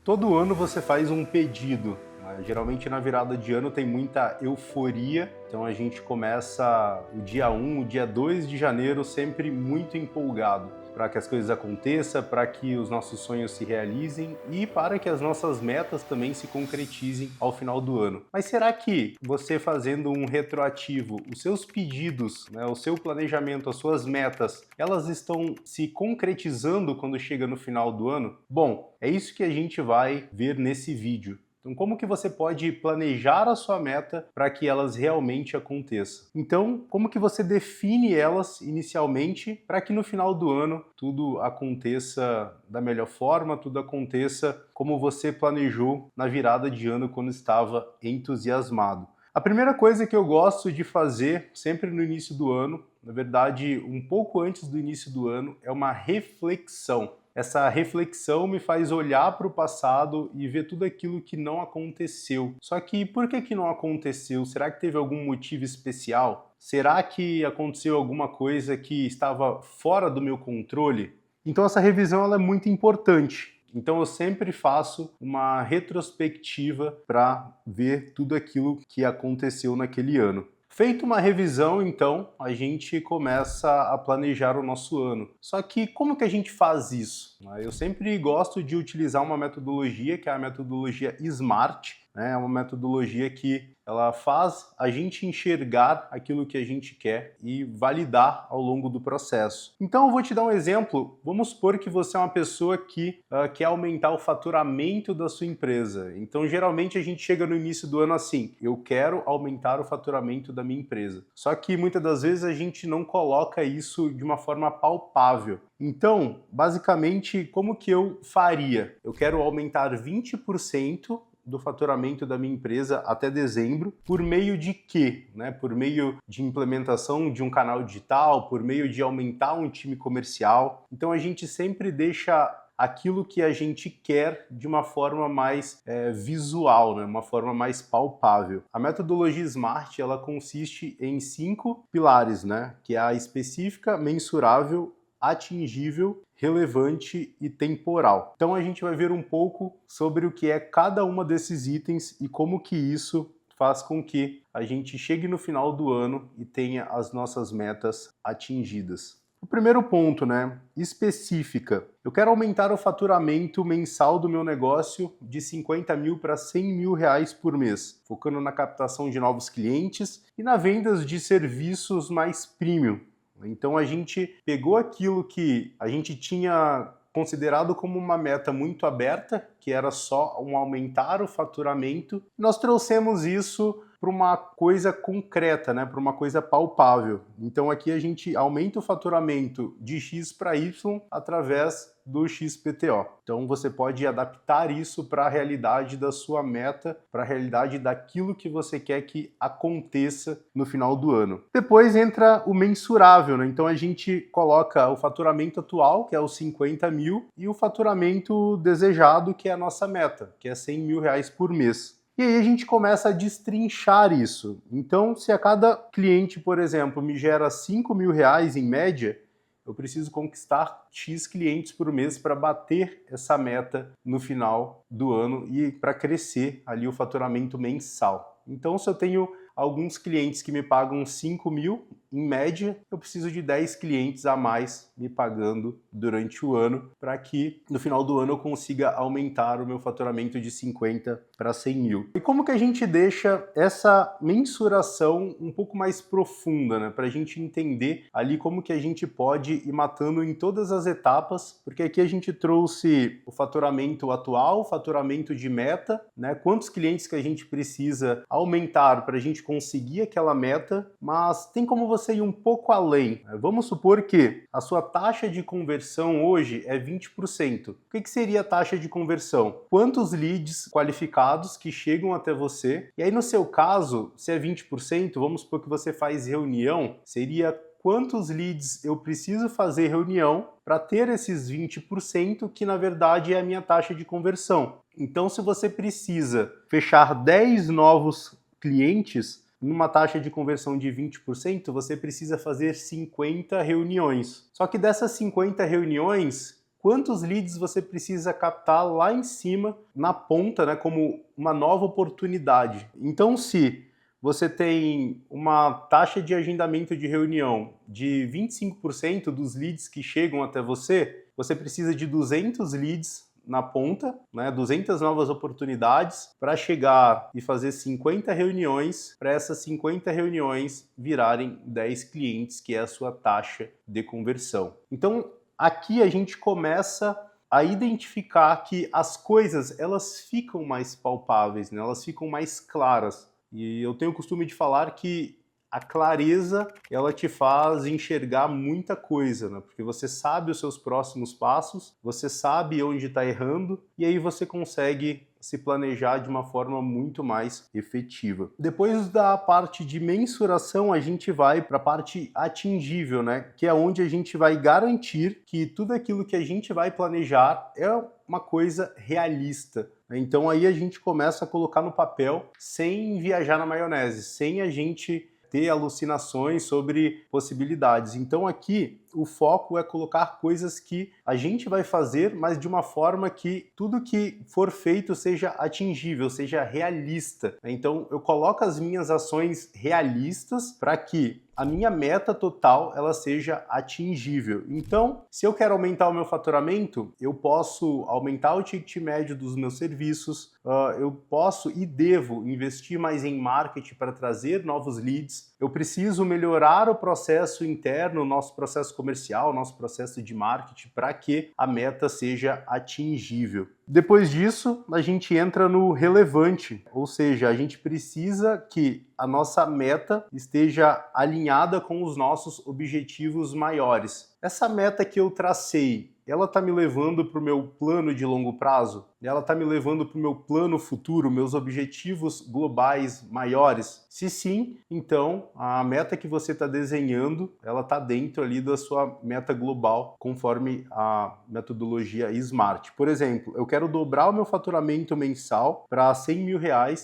Todo ano você faz um pedido, né? Geralmente na virada de ano tem muita euforia, então a gente começa o dia 1, o dia 2 de janeiro sempre muito empolgado para que as coisas aconteçam, para que os nossos sonhos se realizem e para que as nossas metas também se concretizem ao final do ano. Mas será que você fazendo um retroativo, os seus pedidos, né, o seu planejamento, as suas metas, elas estão se concretizando quando chega no final do ano? Bom, é isso que a gente vai ver nesse vídeo. Então, como que você pode planejar a sua meta para que elas realmente aconteçam? Então, como que você define elas inicialmente para que no final do ano tudo aconteça da melhor forma, tudo aconteça como você planejou na virada de ano quando estava entusiasmado? A primeira coisa que eu gosto de fazer sempre no início do ano, na verdade um pouco antes do início do ano, é uma reflexão. Essa reflexão me faz olhar para o passado e ver tudo aquilo que não aconteceu. Só que por que não aconteceu? Será que teve algum motivo especial? Será que aconteceu alguma coisa que estava fora do meu controle? Então essa revisão ela é muito importante. Então eu sempre faço uma retrospectiva para ver tudo aquilo que aconteceu naquele ano. Feita uma revisão, então, a gente começa a planejar o nosso ano. Só que como que a gente faz isso? Eu sempre gosto de utilizar uma metodologia que é a metodologia SMART, né? É uma metodologia que ela faz a gente enxergar aquilo que a gente quer e validar ao longo do processo. Então eu vou te dar um exemplo. Vamos supor que você é uma pessoa que quer aumentar o faturamento da sua empresa. Então geralmente a gente chega no início do ano assim, eu quero aumentar o faturamento da minha empresa. Só que muitas das vezes a gente não coloca isso de uma forma palpável. Então, basicamente, como que eu faria? Eu quero aumentar 20% do faturamento da minha empresa até dezembro, por meio de quê? Por meio de implementação de um canal digital, por meio de aumentar um time comercial. Então a gente sempre deixa aquilo que a gente quer de uma forma mais visual, né? Uma forma mais palpável. A metodologia SMART ela consiste em 5 pilares, né? Que é a específica, mensurável, atingível, relevante e temporal. Então a gente vai ver um pouco sobre o que é cada uma desses itens e como que isso faz com que a gente chegue no final do ano e tenha as nossas metas atingidas. O primeiro ponto, né? Específica. Eu quero aumentar o faturamento mensal do meu negócio de 50 mil para 100 mil reais por mês, focando na captação de novos clientes e na venda de serviços mais premium. Então a gente pegou aquilo que a gente tinha considerado como uma meta muito aberta, que era só um aumentar o faturamento, e nós trouxemos isso para uma coisa concreta, né? Para uma coisa palpável. Então aqui a gente aumenta o faturamento de X para Y através do XPTO. Então você pode adaptar isso para a realidade da sua meta, para a realidade daquilo que você quer que aconteça no final do ano. Depois entra o mensurável, né? Então a gente coloca o faturamento atual, que é os 50 mil, e o faturamento desejado, que é a nossa meta, que é 100 mil reais por mês. E aí a gente começa a destrinchar isso. Então, se a cada cliente, por exemplo, me gera 5 mil reais em média, eu preciso conquistar X clientes por mês para bater essa meta no final do ano e para crescer ali o faturamento mensal. Então, se eu tenho alguns clientes que me pagam 5 mil, em média, eu preciso de 10 clientes a mais me pagando durante o ano para que no final do ano eu consiga aumentar o meu faturamento de 50 para 100 mil. E como que a gente deixa essa mensuração um pouco mais profunda, né? Para a gente entender ali como que a gente pode ir matando em todas as etapas, porque aqui a gente trouxe o faturamento atual, o faturamento de meta, né? Quantos clientes que a gente precisa aumentar para a gente conseguir aquela meta, mas tem como você ir um pouco além. Vamos supor que a sua taxa de conversão hoje é 20%. O que seria a taxa de conversão? Quantos leads qualificados que chegam até você? E aí no seu caso, se é 20%, vamos supor que você faz reunião, seria quantos leads eu preciso fazer reunião para ter esses 20%, que na verdade é a minha taxa de conversão. Então, se você precisa fechar 10 novos clientes, numa taxa de conversão de 20%, você precisa fazer 50 reuniões. Só que dessas 50 reuniões, quantos leads você precisa captar lá em cima, na ponta, né, como uma nova oportunidade. Então, se você tem uma taxa de agendamento de reunião de 25% dos leads que chegam até você, você precisa de 200 leads na ponta, né, 200 novas oportunidades para chegar e fazer 50 reuniões, para essas 50 reuniões virarem 10 clientes, que é a sua taxa de conversão. Então, aqui a gente começa a identificar que as coisas elas ficam mais palpáveis, né? Elas ficam mais claras. E eu tenho o costume de falar que a clareza ela te faz enxergar muita coisa, né? Porque você sabe os seus próximos passos, você sabe onde está errando e aí você consegue se planejar de uma forma muito mais efetiva. Depois da parte de mensuração, a gente vai para a parte atingível, né? Que é onde a gente vai garantir que tudo aquilo que a gente vai planejar é uma coisa realista. Então aí a gente começa a colocar no papel sem viajar na maionese, sem a gente ter alucinações sobre possibilidades. Então aqui o foco é colocar coisas que a gente vai fazer, mas de uma forma que tudo que for feito seja atingível, seja realista. Então eu coloco as minhas ações realistas para que a minha meta total ela seja atingível. Então, se eu quero aumentar o meu faturamento, eu posso aumentar o ticket médio dos meus serviços, eu posso e devo investir mais em marketing para trazer novos leads, eu preciso melhorar o processo interno, o nosso processo comercial, o nosso processo de marketing, para que a meta seja atingível. Depois disso, a gente entra no relevante, ou seja, a gente precisa que a nossa meta esteja alinhada com os nossos objetivos maiores. Essa meta que eu tracei, ela está me levando para o meu plano de longo prazo? Ela está me levando para o meu plano futuro, meus objetivos globais maiores? Se sim, então a meta que você está desenhando, ela está dentro ali da sua meta global, conforme a metodologia SMART. Por exemplo, eu quero dobrar o meu faturamento mensal para R$100 mil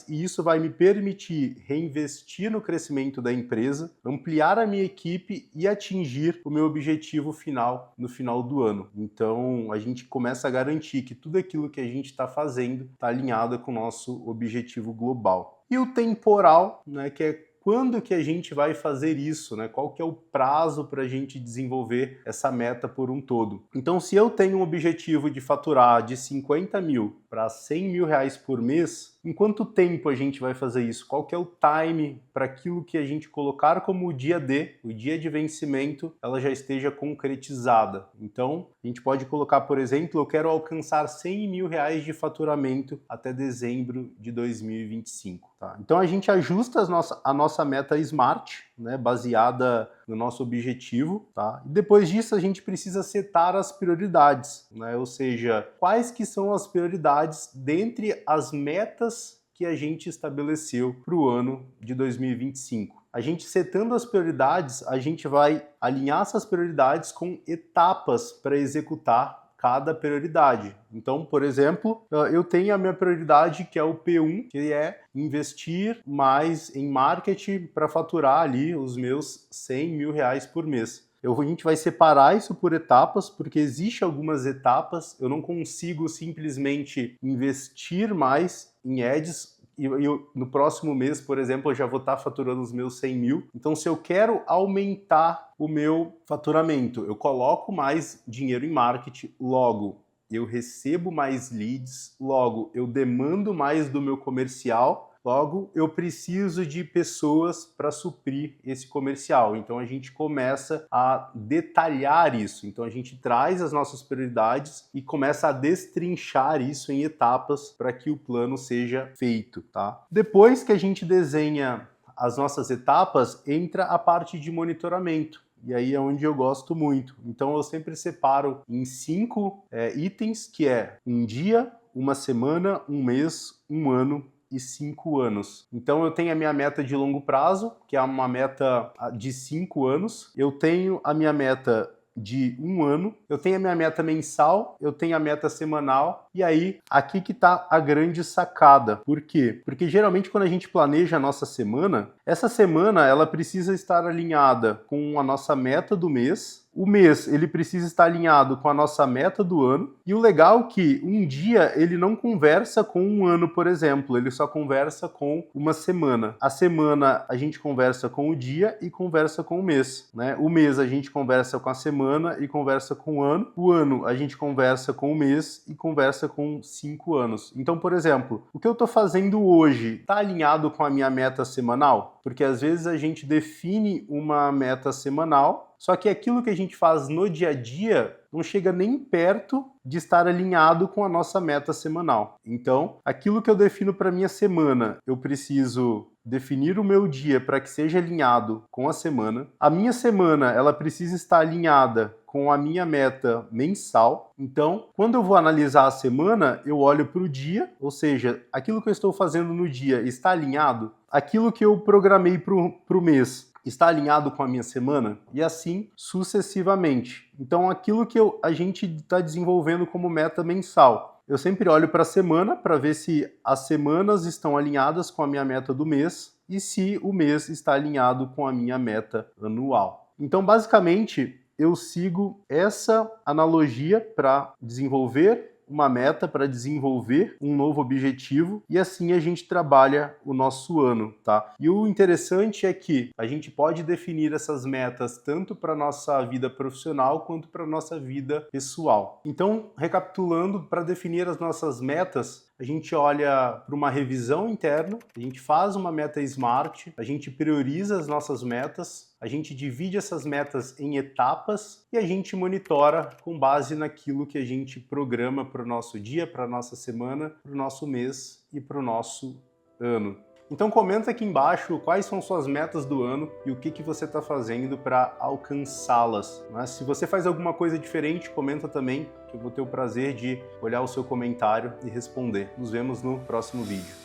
e isso vai me permitir reinvestir no crescimento da empresa, ampliar a minha equipe e atingir o meu objetivo final no final do ano. Então a gente começa a garantir que tudo aquilo que a gente está fazendo está alinhado com o nosso objetivo global. E o temporal, né, que é quando que a gente vai fazer isso, né? Qual que é o prazo para a gente desenvolver essa meta por um todo? Então, se eu tenho um objetivo de faturar de 50 mil para 100 mil reais por mês, em quanto tempo a gente vai fazer isso? Qual que é o time para aquilo que a gente colocar como o dia de vencimento, ela já esteja concretizada? Então, a gente pode colocar, por exemplo, eu quero alcançar 100 mil reais de faturamento até dezembro de 2025. Tá? Então, a gente ajusta a nossa meta SMART, né, baseada no nosso objetivo, tá? E depois disso a gente precisa setar as prioridades, né? Ou seja, quais que são as prioridades dentre as metas que a gente estabeleceu para o ano de 2025. A gente setando as prioridades, a gente vai alinhar essas prioridades com etapas para executar cada prioridade. Então, por exemplo, eu tenho a minha prioridade que é o P1, que é investir mais em marketing para faturar ali os meus 100 mil reais por mês. A gente vai separar isso por etapas, porque existem algumas etapas, eu não consigo simplesmente investir mais em ads, e no próximo mês, por exemplo, eu já vou estar faturando os meus 100 mil. Então, se eu quero aumentar o meu faturamento, eu coloco mais dinheiro em marketing, logo eu recebo mais leads, logo eu demando mais do meu comercial, logo eu preciso de pessoas para suprir esse comercial. Então a gente começa a detalhar isso. Então a gente traz as nossas prioridades e começa a destrinchar isso em etapas para que o plano seja feito, tá? Depois que a gente desenha as nossas etapas, entra a parte de monitoramento. E aí é onde eu gosto muito. Então eu sempre separo em 5 itens, que é um dia, uma semana, um mês, um ano e 5 anos. Então eu tenho a minha meta de longo prazo, que é uma meta de 5 anos. Eu tenho a minha meta de um ano, eu tenho a minha meta mensal, eu tenho a meta semanal, e aí aqui que tá a grande sacada. Por quê? Porque geralmente quando a gente planeja a nossa semana, essa semana ela precisa estar alinhada com a nossa meta do mês, O mês, ele precisa estar alinhado com a nossa meta do ano. E o legal é que um dia ele não conversa com um ano, por exemplo, ele só conversa com uma semana. A semana a gente conversa com o dia e conversa com o mês, né? O mês a gente conversa com a semana e conversa com o ano. O ano a gente conversa com o mês e conversa com 5 anos. Então, por exemplo, o que eu estou fazendo hoje está alinhado com a minha meta semanal? Porque às vezes a gente define uma meta semanal, só que aquilo que a gente faz no dia a dia não chega nem perto de estar alinhado com a nossa meta semanal. Então, aquilo que eu defino para minha semana, eu preciso definir o meu dia para que seja alinhado com a semana. A minha semana, ela precisa estar alinhada com a minha meta mensal. Então, quando eu vou analisar a semana, eu olho para o dia, ou seja, aquilo que eu estou fazendo no dia está alinhado? Aquilo que eu programei para o mês está alinhado com a minha semana? E assim sucessivamente. Então, aquilo que a gente está desenvolvendo como meta mensal, eu sempre olho para a semana para ver se as semanas estão alinhadas com a minha meta do mês e se o mês está alinhado com a minha meta anual. Então, basicamente, eu sigo essa analogia para desenvolver uma meta, para desenvolver um novo objetivo, e assim a gente trabalha o nosso ano, tá? E o interessante é que a gente pode definir essas metas tanto para nossa vida profissional quanto para nossa vida pessoal. Então, recapitulando, para definir as nossas metas, a gente olha para uma revisão interna, a gente faz uma meta SMART, a gente prioriza as nossas metas, a gente divide essas metas em etapas e a gente monitora com base naquilo que a gente programa para o nosso dia, para a nossa semana, para o nosso mês e para o nosso ano. Então comenta aqui embaixo quais são suas metas do ano e o que você está fazendo para alcançá-las. Se você faz alguma coisa diferente, comenta também, que eu vou ter o prazer de olhar o seu comentário e responder. Nos vemos no próximo vídeo.